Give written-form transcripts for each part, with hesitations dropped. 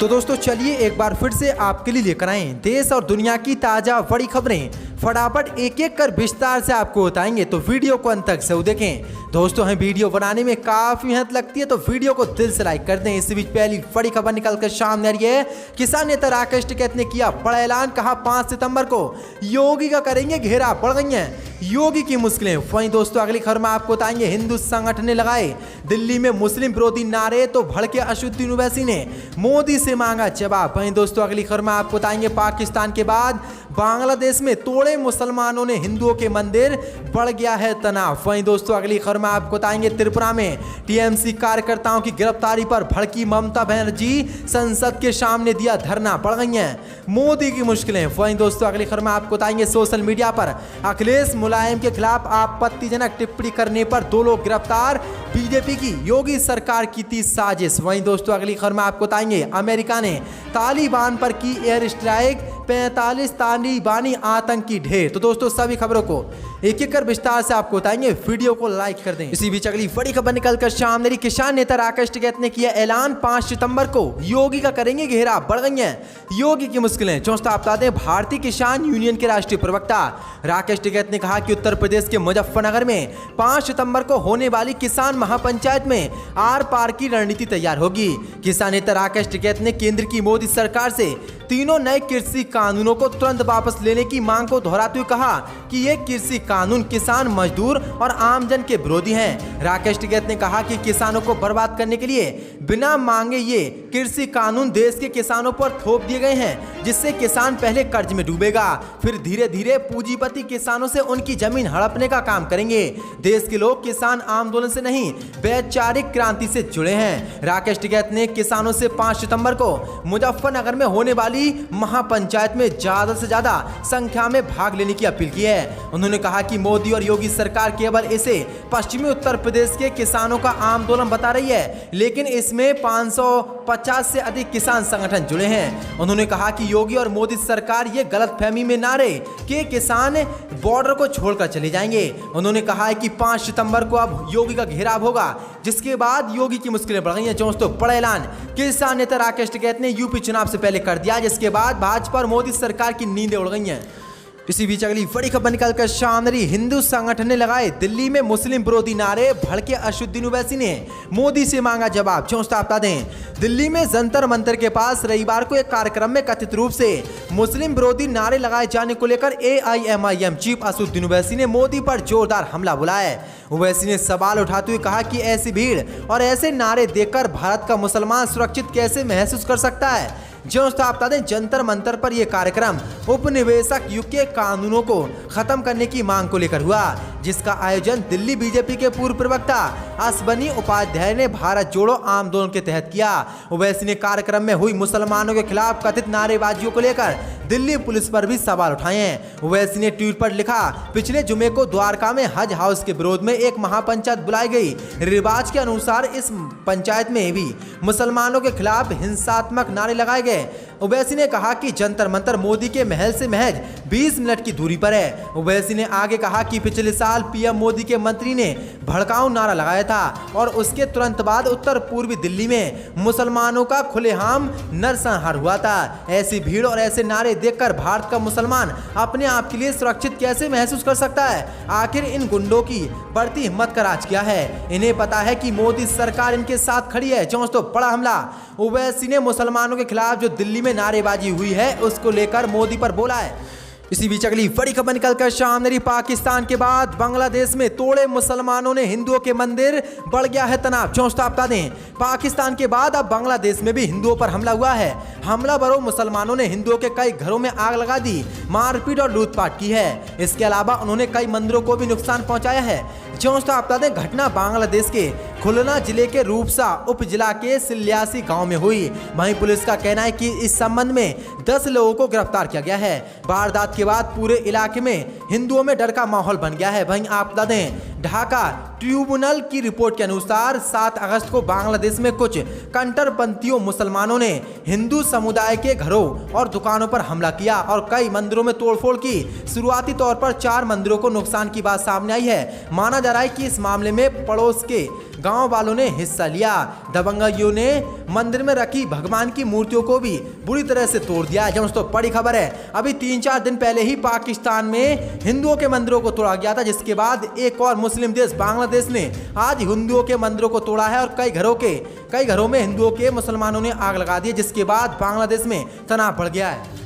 तो दोस्तों चलिए एक बार फिर से आपके लिए लेकर आए देश और दुनिया की ताज़ा बड़ी खबरें। फटाफट एक एक कर विस्तार से आपको बताएंगे, तो वीडियो को अंत तक जरूर देखें। दोस्तों हमें वीडियो बनाने में काफ़ी मेहनत लगती है, तो वीडियो को दिल से लाइक कर दें। इस बीच पहली बड़ी खबर निकलकर सामने आ रही है। किसान नेता राकेश टिकैत ने किया बड़ा ऐलान, कहा 5 सितंबर को योगी का करेंगे घेरा, बढ़ गई हैं योगी की मुश्किलें। वहीं दोस्तों अगली खबर में आपको बताएंगे, हिंदू संगठन ने लगाए दिल्ली में मुस्लिम विरोधी नारे, तो भड़के असदुद्दीन ओवैसी ने मोदी से मांगा जवाब। वहीं दोस्तों अगली खबर में आपको बताएंगे, पाकिस्तान के बाद बांग्लादेश में तोड़े मुसलमानों ने हिंदुओं के मंदिर, बढ़ गया है तनाव। वहीं दोस्तों अगली खबर में आपको बताएंगे, त्रिपुरा में टीएमसी कार्यकर्ताओं की गिरफ्तारी पर भड़की ममता बनर्जी, संसद के सामने दिया धरना, बढ़ गई हैं मोदी की मुश्किलें। वहीं दोस्तों अगली खबर में आपको बताएंगे, सोशल मीडिया पर अखिलेश मुलायम के खिलाफ आपत्तिजनक टिप्पणी करने पर 2 लोग गिरफ्तार, बीजेपी की योगी सरकार की थी साजिश। वहीं दोस्तों अगली खबर में आपको बताएंगे, अमेरिका ने तालिबान पर की एयर स्ट्राइक, 45 तालिबानी आतंकी ढेर। तो दोस्तों सभी खबरों को एक एक कर विस्तार से आपको बताएंगे, वीडियो को लाइक कर दें। इसी बीच अगली बड़ी खबर निकलकर सामने रही। किसान नेता राकेश टिकैत ने किया ऐलान, 5 सितंबर को योगी का करेंगे घेरा, बढ़ गई हैं योगी की मुश्किलें। चौथा बता दें, भारतीय किसान यूनियन के राष्ट्रीय प्रवक्ता राकेश टिकैत ने कहा कि उत्तर प्रदेश के मुजफ्फरनगर में 5 सितंबर को होने वाली किसान महापंचायत में आर पार की रणनीति तैयार होगी। किसान नेता राकेश टिकैत ने केंद्र की मोदी सरकार से तीनों नए कृषि कानूनों को तुरंत वापस लेने की मांग को दोहराते हुए कहा कि ये कृषि कानून किसान, मजदूर और आमजन के विरोधी हैं। राकेश टिकैत ने कहा कि किसानों को बर्बाद करने के लिए बिना मांगे ये कृषि कानून देश के किसानों पर थोप दिए गए हैं, जिससे किसान पहले कर्ज में डूबेगा, फिर धीरे धीरे पूंजीपति किसानों से उनकी जमीन हड़पने का काम करेंगे। देश के लोग किसान आंदोलन से नहीं, वैचारिक क्रांति से जुड़े हैं। राकेश टिकैत ने किसानों से 5 सितंबर को मुजफ्फरनगर में होने वाली महापंचायत में ज्यादा से ज्यादा संख्या में भाग लेने की अपील की है। उन्होंने कहा कि मोदी और योगी सरकार केवल इसे पश्चिमी उत्तर प्रदेश के किसानों का आंदोलन बता रही है, लेकिन इसमें 550 से अधिक किसान संगठन जुड़े हैं। उन्होंने कहा कि योगी और मोदी सरकार ये गलतफहमी में ना रहे कि किसान बॉर्डर को छोड़कर चले जाएंगे। उन्होंने कहा है कि 5 सितंबर को अब योगी का घेराव होगा, जिसके बाद योगी की मुश्किलें बढ़ गई हैं। दोस्तों बड़ा ऐलान किसान नेता राकेश टिकैत ने यूपी चुनाव से पहले कर दिया, जिसके बाद भाजपा और मोदी सरकार की नींदें उड़ गई हैं। इसी बीच अगली बड़ी खबर निकलकर सामने रही। हिंदू संगठन ने लगाए दिल्ली में मुस्लिम विरोधी नारे, भड़के असदुद्दीन ओवैसी ने मोदी से मांगा जवाब। चौथा बता दें, दिल्ली में जंतर मंतर के पास रविवार को एक कार्यक्रम में कथित रूप से मुस्लिम विरोधी नारे लगाए जाने को लेकर AIMIM चीफ असदुद्दीन ओवैसी ने मोदी पर जोरदार हमला बुलाया। ओवैसी ने सवाल उठाते हुए कहा कि ऐसी भीड़ और ऐसे नारे देखकर भारत का मुसलमान सुरक्षित कैसे महसूस कर सकता है। जो बता दें, जंतर मंतर पर यह कार्यक्रम उपनिवेशक युग के कानूनों को खत्म करने की मांग को लेकर हुआ, जिसका आयोजन दिल्ली बीजेपी के पूर्व प्रवक्ता अश्वनी उपाध्याय ने भारत जोड़ो आंदोलन के तहत किया। ओवैसी ने कार्यक्रम में हुई मुसलमानों के खिलाफ कथित नारेबाजियों को लेकर दिल्ली पुलिस पर भी सवाल उठाए हैं। ओवैसी ने ट्वीट पर लिखा, पिछले जुमे को द्वारका में हज हाउस के विरोध में एक महापंचायत बुलाई गई। रिवाज के अनुसार इस पंचायत में भी मुसलमानों के खिलाफ हिंसात्मक नारे लगाए गए। ओवैसी ने कहा कि जंतर मंतर मोदी के महल से महज 20 मिनट की दूरी पर है। ओवैसी ने आगे कहा कि पिछले साल पीएम मोदी के मंत्री ने भड़काऊ नारा लगाया था और उसके तुरंत बाद उत्तर पूर्वी दिल्ली में मुसलमानों का खुलेआम नरसंहार हुआ था। ऐसी भीड़ और ऐसे नारे देखकर भारत का मुसलमान अपने आप के लिए सुरक्षित कैसे महसूस कर सकता है? आखिर इन गुंडों की बढ़ती हिम्मत का राज क्या है? इन्हें पता है कि मोदी सरकार इनके साथ खड़ी है। तो बड़ा हमला ओवैसी ने मुसलमानों के खिलाफ जो दिल्ली में नारेबाजी हुई है उसको लेकर मोदी पर बोला है। इसी बीच अगली बड़ी खबर निकलकर सामने रही। पाकिस्तान के बाद बांग्लादेश में तोड़े मुसलमानों ने हिंदुओं के मंदिर, बढ़ गया है तनाव। चौथा बता दें, पाकिस्तान के बाद अब बांग्लादेश में भी हिंदुओं पर हमला हुआ है। हमलावरों मुसलमानों ने हिंदुओं के कई घरों में आग लगा दी, मारपीट और लूटपाट की है। इसके अलावा उन्होंने कई मंदिरों को भी नुकसान पहुंचाया है। चौथा बता दें, घटना बांग्लादेश के खुलना जिले के रूपसा उपजिला के सिल्यासी गांव में हुई। वहीं पुलिस का कहना है कि इस संबंध में 10 लोगों को गिरफ्तार किया गया है। वारदात के बाद पूरे इलाके में हिंदुओं में डर का माहौल बन गया है। वहीं आप बता दें, ढाका ट्रिब्यूनल की रिपोर्ट के अनुसार 7 अगस्त को बांग्लादेश में कुछ कट्टरपंथियों मुसलमानों ने हिंदू समुदाय के घरों और दुकानों पर हमला किया और कई मंदिरों में तोड़फोड़ की। शुरुआती तौर पर 4 मंदिरों को नुकसान की बात सामने आई है। माना जा रहा है कि इस मामले में पड़ोस के गांव वालों ने हिस्सा लिया। दबंगियों ने मंदिर में रखी भगवान की मूर्तियों को भी बुरी तरह से तोड़ दिया। दोस्तों बड़ी खबर है, अभी 3-4 दिन पहले ही पाकिस्तान में हिंदुओं के मंदिरों को तोड़ा गया था, जिसके बाद एक और मुस्लिम देश बांग्लादेश ने आज हिंदुओं के मंदिरों को तोड़ा है और कई घरों में हिंदुओं के मुसलमानों ने आग लगा दी, जिसके बाद बांग्लादेश में तनाव बढ़ गया है।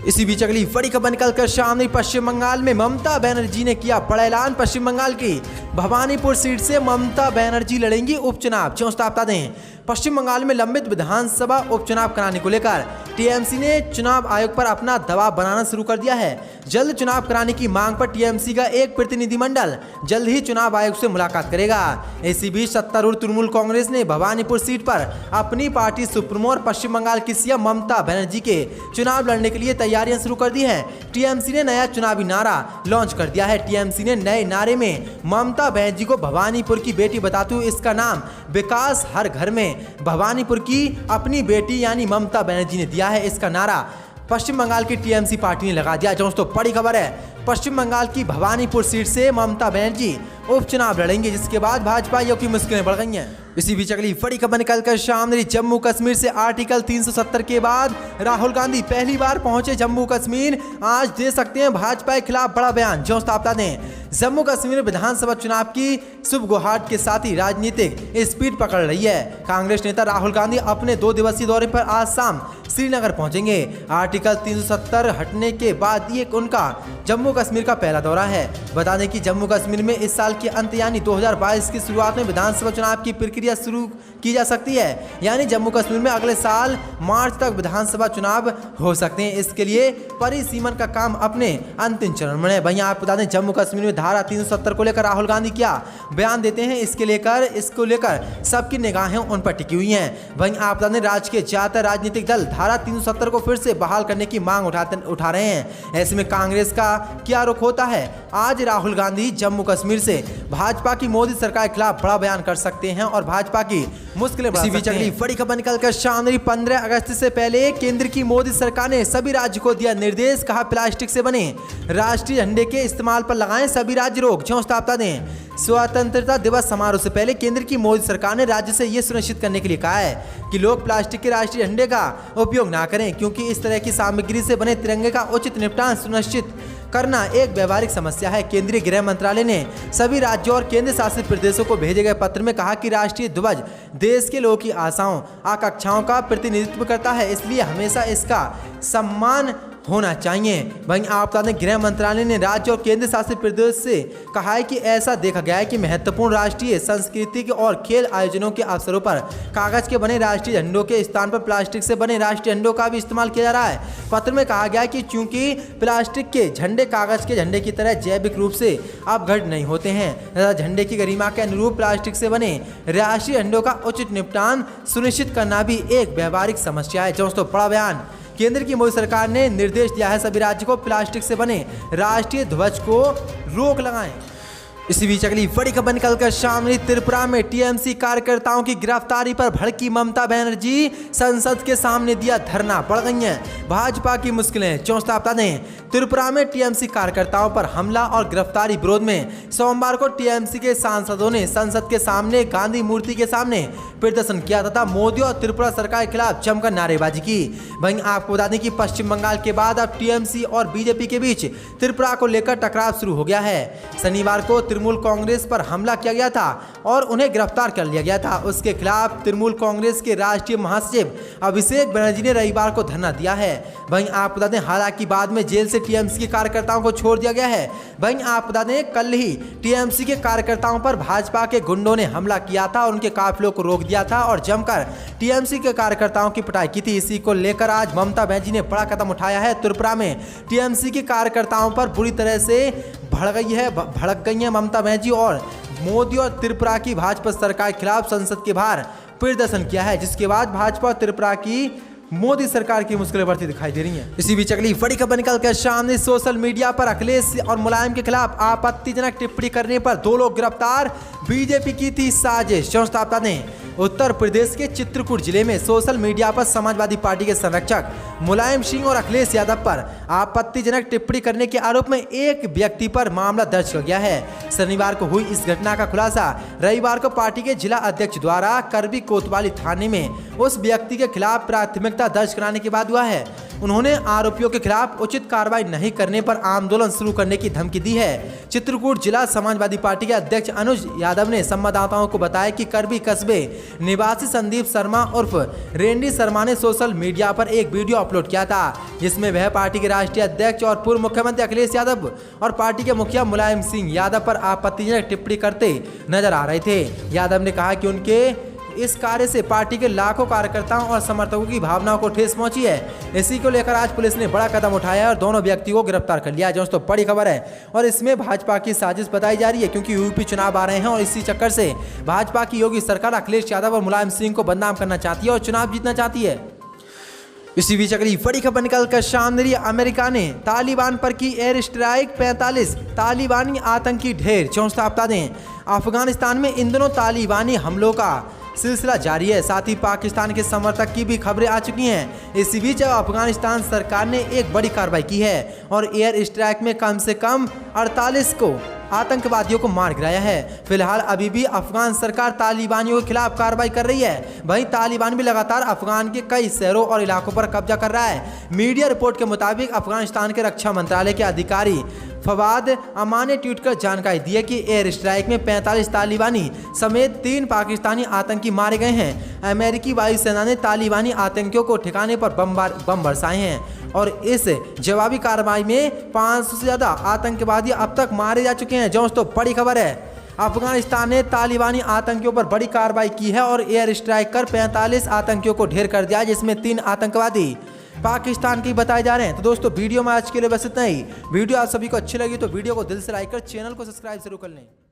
इसी बीच अगली बड़ी खबर निकलकर सामने पश्चिम बंगाल में ममता बनर्जी ने किया बड़ा ऐलान। पश्चिम बंगाल की भवानीपुर सीट से ममता बनर्जी लड़ेंगी उपचुनाव। बता दें, पश्चिम बंगाल में लंबित विधानसभा उपचुनाव कराने को लेकर टीएमसी ने चुनाव आयोग पर अपना दबाव बनाना शुरू कर दिया है। जल्द चुनाव कराने की मांग पर टीएमसी का एक प्रतिनिधिमंडल जल्द ही चुनाव आयोग से मुलाकात करेगा। इसी बीच सत्तारूढ़ तृणमूल कांग्रेस ने भवानीपुर सीट पर अपनी पार्टी सुप्रीमो और पश्चिम बंगाल की सीएम ममता बनर्जी के चुनाव लड़ने के लिए तैयारियां शुरू कर दी है। टीएमसी ने नया चुनावी नारा लॉन्च कर दिया है। टीएमसी ने नए नारे में ममता बनर्जी को भवानीपुर की बेटी बताते हुए इसका नाम विकास हर घर में भवानीपुर की अपनी बेटी यानी ममता बनर्जी ने दिया है। इसका नारा पश्चिम बंगाल की टीएमसी पार्टी ने लगा दिया। दोस्तों बड़ी खबर है, पश्चिम बंगाल की भवानीपुर सीट से ममता बनर्जी उपचुनाव लड़ेंगे, जिसके बाद भाजपाइयों की मुश्किलें बढ़ गई हैं। इसी बीच अगली बड़ी खबर निकलकर सामने जम्मू कश्मीर से आर्टिकल 370 के बाद राहुल गांधी पहली बार पहुंचे जम्मू कश्मीर। आज दे सकते हैं भाजपा के खिलाफ बड़ा बयान। बता दें, जम्मू कश्मीर में विधानसभा चुनाव की सुबह के साथ ही राजनीतिक स्पीड पकड़ रही है। कांग्रेस नेता राहुल गांधी अपने 2 दिवसीय दौरे पर आज शाम श्रीनगर पहुंचेंगे। आर्टिकल 370 हटने के बाद ये उनका जम्मू कश्मीर का पहला दौरा है। बता दें कि जम्मू कश्मीर में इस साल के अंत यानी 2022 की शुरुआत में विधानसभा चुनाव की प्रक्रिया शुरू की जा सकती है। यानी जम्मू कश्मीर में अगले साल मार्च तक विधानसभा चुनाव हो सकते हैं। इसके लिए परिसीमन का काम अपने अंतिम चरण में है। वहीं आप बता दें, जम्मू कश्मीर में धारा 370 को लेकर राहुल गांधी क्या बयान देते हैं, इसको लेकर सबकी निगाहें उन पर टिकी हुई हैं। वहीं आप बता दें, राज्य के ज्यादातर राजनीतिक दल धारा 370 को फिर से बहाल करने की मांग उठा रहे हैं। ऐसे में कांग्रेस का क्या रुख होता है? आज राहुल गांधी जम्मू कश्मीर से भाजपा की मोदी सरकार के खिलाफ बड़ा बयान कर सकते हैं और भाजपा की मुश्किलें बढ़ा सकते हैं। बड़ी खबर निकलकर सामने 15 अगस्त से पहले केंद्र की मोदी सरकार ने सभी राज्य को दिया निर्देश, कहा प्लास्टिक से बने राष्ट्रीय झंडे के इस्तेमाल पर लगाएं सभी राज्य रोक। बता दें, स्वतंत्रता दिवस समारोह से पहले केंद्र की मोदी सरकार ने राज्य से यह सुनिश्चित करने के लिए कहा है कि लोग प्लास्टिक के राष्ट्रीय झंडे का उपयोग ना करें, क्योंकि इस तरह की सामग्री से बने तिरंगे का उचित निपटान सुनिश्चित करना एक व्यवहारिक समस्या है। केंद्रीय गृह मंत्रालय ने सभी राज्यों और केंद्र शासित प्रदेशों को भेजे गए पत्र में कहा कि राष्ट्रीय ध्वज देश के लोगों की आशाओं आकांक्षाओं का प्रतिनिधित्व करता है, इसलिए हमेशा इसका सम्मान होना चाहिए। वहीं आप बता दें, गृह मंत्रालय ने राज्य और केंद्र शासित प्रदेश से कहा है कि ऐसा देखा गया है कि महत्वपूर्ण राष्ट्रीय सांस्कृतिक और खेल आयोजनों के अवसरों पर कागज के बने राष्ट्रीय झंडों के स्थान पर प्लास्टिक से बने राष्ट्रीय झंडों का भी इस्तेमाल किया जा रहा है। पत्र में कहा गया है कि चूंकि प्लास्टिक के झंडे कागज के झंडे की तरह जैविक रूप से अपघटित नहीं होते हैं, झंडे की गरिमा के अनुरूप प्लास्टिक से बने राष्ट्रीय झंडों का उचित निपटान सुनिश्चित करना भी एक व्यवहारिक समस्या है। दोस्तों बड़ा बयान, केंद्र की मोदी सरकार ने निर्देश दिया है सभी राज्य को प्लास्टिक से बने राष्ट्रीय ध्वज को रोक लगाएं। इसी बीच अगली बड़ी खबर निकलकर सामने त्रिपुरा में टीएमसी कार्यकर्ताओं की गिरफ्तारी पर भड़की ममता बनर्जी, संसद के सामने दिया धरना, बढ़ गई हैं भाजपा की मुश्किलें। बता दें, त्रिपुरा में टीएमसी कार्यकर्ताओं पर हमला और गिरफ्तारी विरोध में सोमवार को टीएमसी के सांसदों ने संसद के सामने गांधी मूर्ति के सामने प्रदर्शन किया तथा मोदी और त्रिपुरा सरकार के खिलाफ जमकर नारेबाजी की। वहीं आपको बता दें कि पश्चिम बंगाल के बाद अब टीएमसी और बीजेपी के बीच त्रिपुरा को लेकर टकराव शुरू हो गया है। शनिवार को तृणमूल कांग्रेस पर हमला किया गया था और उन्हें गिरफ्तार कर लिया गया था। उसके खिलाफ तृणमूल कांग्रेस के राष्ट्रीय महासचिव अभिषेक बनर्जी ने रविवार को धरना दिया है। वहीं आप बता दें, हालांकि बाद में जेल से टीएमसी के कार्यकर्ताओं को छोड़ दिया गया है। वहीं आप बता दें, कल ही टीएमसी के कार्यकर्ताओं पर भाजपा के गुंडों ने हमला किया था और उनके काफिलों को रोक दिया था और जमकर टीएमसी के कार्यकर्ताओं की पिटाई की थी। इसी को लेकर आज ममता बनर्जी ने बड़ा कदम उठाया है। त्रिपुरा में टीएमसी के कार्यकर्ताओं पर बुरी तरह से भड़क गई है ममता बनर्जी और मोदी और त्रिपुरा की भाजपा सरकार के खिलाफ संसद के बाहर प्रदर्शन किया है, जिसके बाद भाजपा और त्रिपुरा की मोदी सरकार की मुश्किलें बढ़ती दिखाई दे रही हैं। इसी बीच अगली बड़ी खबर निकल कर सामने, सोशल मीडिया पर अखिलेश और मुलायम के खिलाफ आपत्तिजनक टिप्पणी करने पर 2 लोग गिरफ्तार, बीजेपी की थी साजिश। आपदा ने उत्तर प्रदेश के चित्रकूट जिले में सोशल मीडिया पर समाजवादी पार्टी के संरक्षक मुलायम सिंह और अखिलेश यादव पर आपत्तिजनक टिप्पणी करने के आरोप में एक व्यक्ति पर मामला दर्ज किया गया है। शनिवार को हुई इस घटना का खुलासा रविवार को पार्टी के जिला अध्यक्ष द्वारा करबी कोतवाली थाने में उस व्यक्ति के खिलाफ प्राथमिकता दर्ज कराने के बाद हुआ है। उन्होंने आरोपियों के खिलाफ उचित कार्रवाई नहीं करने पर आंदोलन शुरू करने की धमकी दी है। चित्रकूट जिला समाजवादी पार्टी के अध्यक्ष अनुज यादव ने संवाददाताओं को बताया कि करबी कस्बे निवासी संदीप शर्मा उर्फ रेंडी शर्मा ने सोशल मीडिया पर एक वीडियो अपलोड किया था, जिसमें वह पार्टी के राष्ट्रीय अध्यक्ष और पूर्व मुख्यमंत्री अखिलेश यादव और पार्टी के मुखिया मुलायम सिंह यादव पर आपत्तिजनक टिप्पणी करते नजर आ रहे थे। यादव ने कहा कि उनके इस कार्य से पार्टी के लाखों कार्यकर्ताओं और समर्थकों की भावनाओं को ठेस पहुंची है। इसी को लेकर आज पुलिस ने बड़ा कदम उठाया और दोनों व्यक्तियों को गिरफ्तार कर लिया। दोस्तों बड़ी खबर है और इसमें भाजपा की साजिश बताई जा रही है, क्योंकि यूपी चुनाव आ रहे हैं और इसी चक्कर से भाजपा की योगी सरकार अखिलेश यादव और मुलायम सिंह को बदनाम करना चाहती है और चुनाव जीतना चाहती है। इसी बीच अगली बड़ी खबर निकलकर सामने, अमेरिका ने तालिबान पर की एयर स्ट्राइक, 45 तालिबानी आतंकी ढेर। बता दें अफगानिस्तान में इन दिनों तालिबानी हमलों का सिलसिला जारी है। साथ ही पाकिस्तान के समर्थक की भी खबरें आ चुकी हैं। इसी बीच अफगानिस्तान सरकार ने एक बड़ी कार्रवाई की है और एयर स्ट्राइक में कम से कम 48 को आतंकवादियों को मार गिराया है। फिलहाल अभी भी अफगान सरकार तालिबानियों के खिलाफ कार्रवाई कर रही है। वहीं तालिबान भी लगातार अफगान के कई शहरों और इलाकों पर कब्जा कर रहा है। मीडिया रिपोर्ट के मुताबिक अफगानिस्तान के रक्षा मंत्रालय के अधिकारी फवाद अमान ने ट्वीट कर जानकारी दी है कि एयर स्ट्राइक में 45 तालिबानी समेत 3 पाकिस्तानी आतंकी मारे गए हैं। अमेरिकी वायुसेना ने तालिबानी आतंकियों को ठिकाने पर बम बरसाए हैं और इस जवाबी कार्रवाई में 500 से ज़्यादा आतंकवादी अब तक मारे जा चुके हैं। दोस्तों बड़ी खबर है, अफगानिस्तान ने तालिबानी आतंकियों पर बड़ी कार्रवाई की है और एयर स्ट्राइक कर 45 आतंकियों को ढेर कर दिया, जिसमें 3 आतंकवादी पाकिस्तान के बताए जा रहे हैं। तो दोस्तों वीडियो में आज के लिए बस इतना ही। वीडियो आप सभी को अच्छी लगी तो वीडियो को दिल से लाइक कर चैनल को सब्सक्राइब जरूर कर लें।